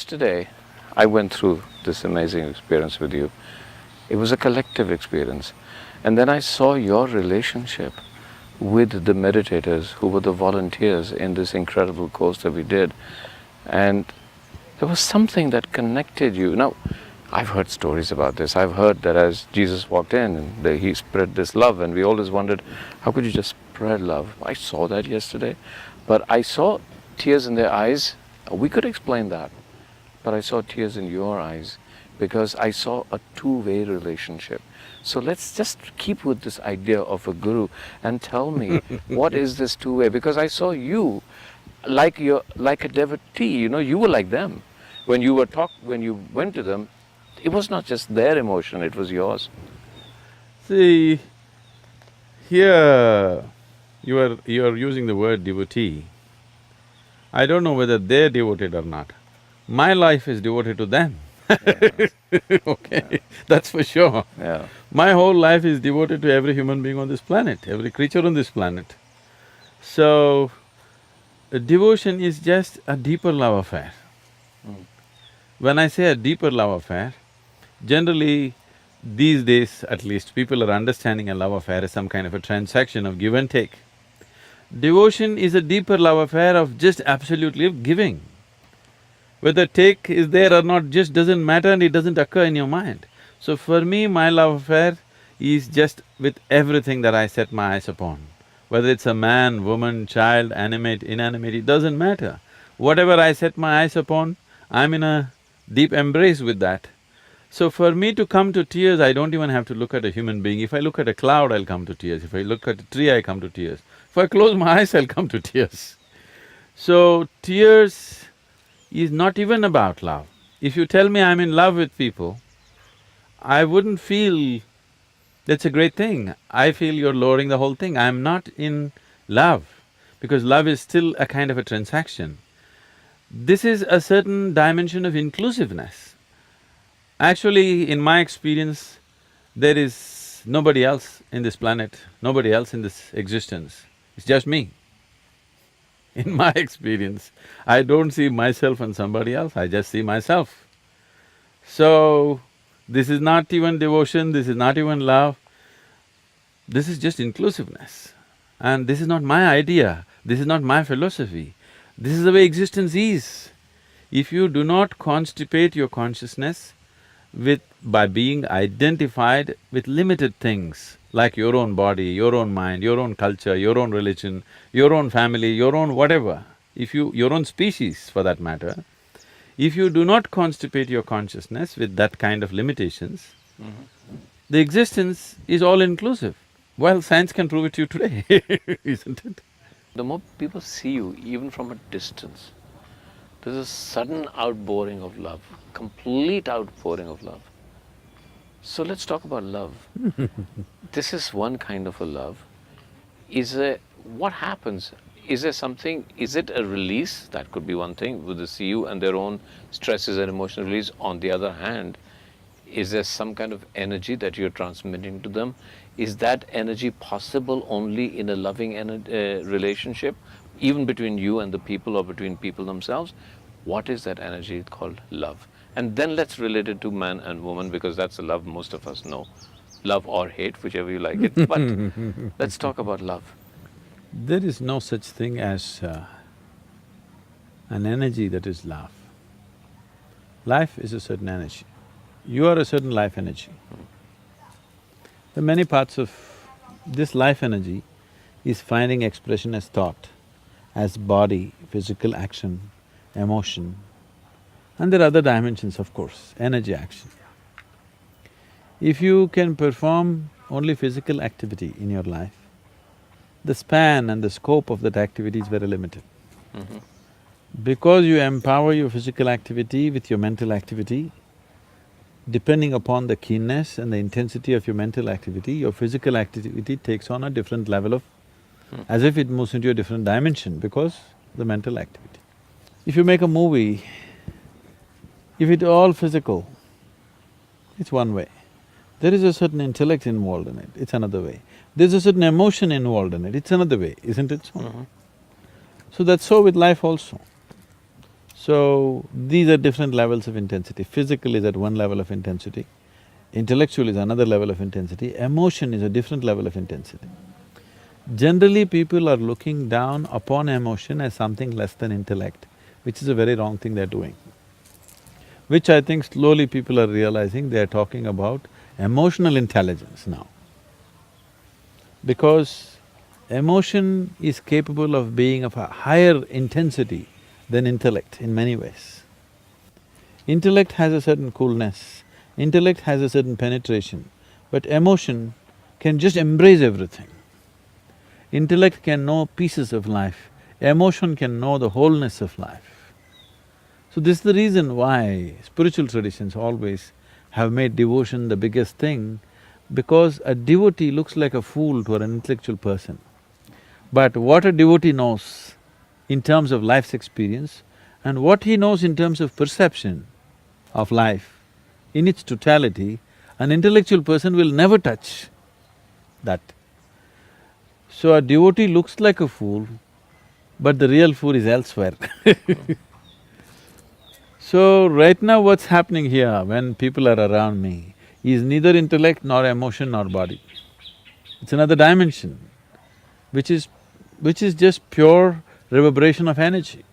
yesterday I went through this amazing experience with you. It was a collective experience. And then I saw your relationship with the meditators who were the volunteers in this incredible course that we did. And there was something that connected you. Now, I've heard stories about this. I've heard that as Jesus walked in and he spread this love, and we always wondered, how could you just spread love? I saw that yesterday. But I saw tears in their eyes. We could explain that. But I saw tears in your eyes because I saw a two-way relationship. So let's just keep with this idea of a guru and tell me, what is this two-way? Because I saw you like a devotee, you were like them. When you went to them, it was not just their emotion, it was yours. See, here you are using the word devotee. I don't know whether they're devoted or not. My life is devoted to them. Yeah. Okay, Yeah. that's for sure. Yeah. My whole life is devoted to every human being on this planet, every creature on this planet. So, devotion is just a deeper love affair. When I say a deeper love affair, generally these days at least, people are understanding a love affair as some kind of a transaction of give and take. Devotion is a deeper love affair of just absolutely giving. Whether take is there or not just doesn't matter and it doesn't occur in your mind. So for me, my love affair is just with everything that I set my eyes upon. Whether it's a man, woman, child, animate, inanimate, it doesn't matter. Whatever I set my eyes upon, I'm in a deep embrace with that. So for me to come to tears, I don't even have to look at a human being. If I look at a cloud, I'll come to tears. If I look at a tree, I come to tears. If I close my eyes, I'll come to tears. So tears is not even about love. If you tell me I'm in love with people, I wouldn't feel that's a great thing. I feel you're lowering the whole thing. I'm not in love, because love is still a kind of a transaction. This is a certain dimension of inclusiveness. Actually, in my experience, there is nobody else in this planet, nobody else in this existence. It's just me. In my experience, I don't see myself and somebody else, I just see myself. So, this is not even devotion, this is not even love, this is just inclusiveness. And this is not my idea, this is not my philosophy, this is the way existence is. If you do not constipate your consciousness by being identified with limited things, like your own body, your own mind, your own culture, your own religion, your own family, your own whatever, your own species for that matter, if you do not constipate your consciousness with that kind of limitations, the existence is all-inclusive. Well, science can prove it to you today, isn't it? The more people see you, even from a distance, there's a sudden outpouring of love, complete outpouring of love. So let's talk about love. This is one kind of a love. What happens? Is there something, is it a release? That could be one thing, with the see you and their own stresses and emotional release. On the other hand, is there some kind of energy that you're transmitting to them? Is that energy possible only in a loving relationship, even between you and the people or between people themselves? What is that energy called love? And then let's relate it to man and woman, because that's the love most of us know. Love or hate, whichever you like it, but let's talk about love. There is no such thing as an energy that is love. Life is a certain energy. You are a certain life energy. The many parts of this life energy is finding expression as thought, as body, physical action, emotion, and there are other dimensions, of course, energy action. If you can perform only physical activity in your life, the span and the scope of that activity is very limited. Because you empower your physical activity with your mental activity, depending upon the keenness and the intensity of your mental activity, your physical activity takes on a different level of… as if it moves into a different dimension because the mental activity. If you make a movie, if it's all physical, it's one way. There is a certain intellect involved in it, it's another way. There's a certain emotion involved in it, it's another way, isn't it so? So that's so with life also. So, these are different levels of intensity. Physical is at one level of intensity, intellectual is another level of intensity, emotion is a different level of intensity. Generally, people are looking down upon emotion as something less than intellect, which is a very wrong thing they're doing. Which I think slowly people are realizing they're talking about emotional intelligence now. Because emotion is capable of being of a higher intensity than intellect in many ways. Intellect has a certain coolness, intellect has a certain penetration, but emotion can just embrace everything. Intellect can know pieces of life, emotion can know the wholeness of life. So this is the reason why spiritual traditions always have made devotion the biggest thing, because a devotee looks like a fool to an intellectual person. But what a devotee knows in terms of life's experience and what he knows in terms of perception of life in its totality, an intellectual person will never touch that. So a devotee looks like a fool, but the real fool is elsewhere. So right now what's happening here when people are around me is neither intellect nor emotion nor body. It's another dimension, which is just pure reverberation of energy.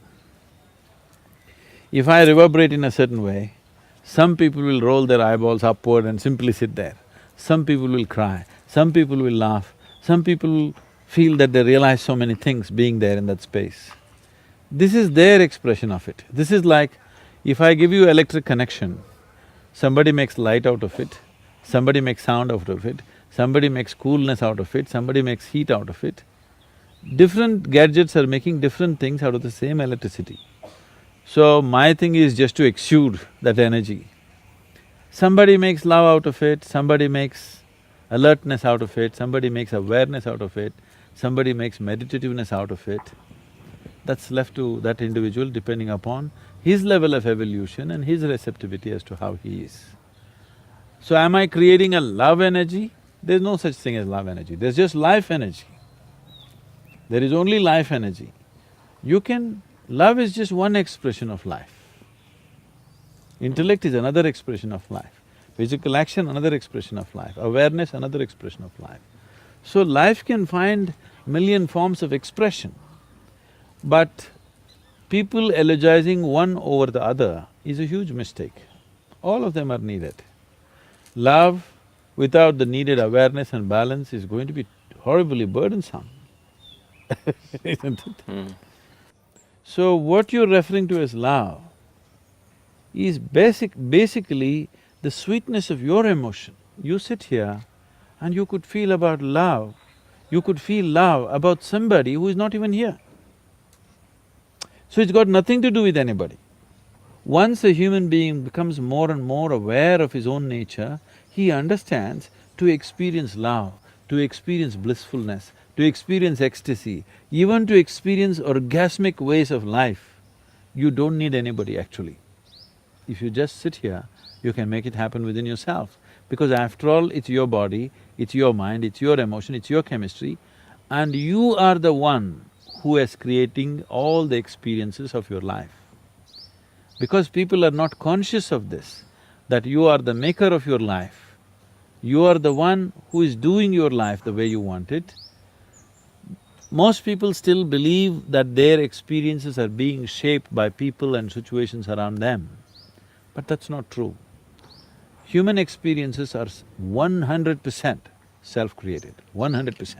If I reverberate in a certain way, some people will roll their eyeballs upward and simply sit there. Some people will cry, some people will laugh, some people will feel that they realize so many things being there in that space. This is their expression of it. This is like, if I give you electric connection, somebody makes light out of it, somebody makes sound out of it, somebody makes coolness out of it, somebody makes heat out of it. Different gadgets are making different things out of the same electricity. So my thing is just to exude that energy. Somebody makes love out of it, somebody makes alertness out of it, somebody makes awareness out of it, somebody makes meditativeness out of it. That's left to that individual depending upon his level of evolution and his receptivity as to how he is. So am I creating a love energy? There's no such thing as love energy, there's just life energy. There is only life energy. Love is just one expression of life. Intellect is another expression of life. Physical action, another expression of life. Awareness, another expression of life. So life can find million forms of expression, but people eulogizing one over the other is a huge mistake. All of them are needed. Love without the needed awareness and balance is going to be horribly burdensome, isn't it? So what you're referring to as love is basically the sweetness of your emotion. You sit here and you could feel about love, you could feel love about somebody who is not even here. So it's got nothing to do with anybody. Once a human being becomes more and more aware of his own nature, he understands to experience love, to experience blissfulness, to experience ecstasy, even to experience orgasmic ways of life, you don't need anybody actually. If you just sit here, you can make it happen within yourself. Because after all, it's your body, it's your mind, it's your emotion, it's your chemistry, and you are the one who is creating all the experiences of your life. Because people are not conscious of this, that you are the maker of your life, you are the one who is doing your life the way you want it. Most people still believe that their experiences are being shaped by people and situations around them, but that's not true. Human experiences are 100% self-created, 100%.